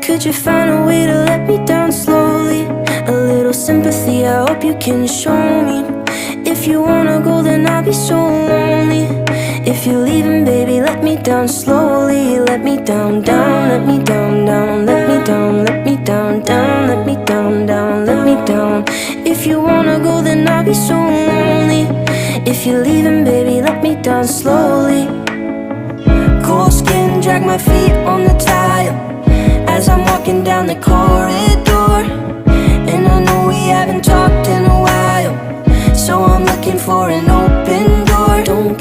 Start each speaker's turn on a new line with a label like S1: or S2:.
S1: Could you find a way to let me down slowly? A little sympathy, I hope you can show me. If you wanna go, then I'll be so lonely. If you're leaving, baby, let me down slowly. Let me down, down, let me down, down. Let me down, let me down, down. Let me down, down, let me down. If you wanna go, then I'll be so lonely. If you're leaving, baby, let me down slowly. Cold skin, drag my feet on the tile as I'm walking down the corridor. And I know we haven't talked in a while, so I'm looking for an open door. Don't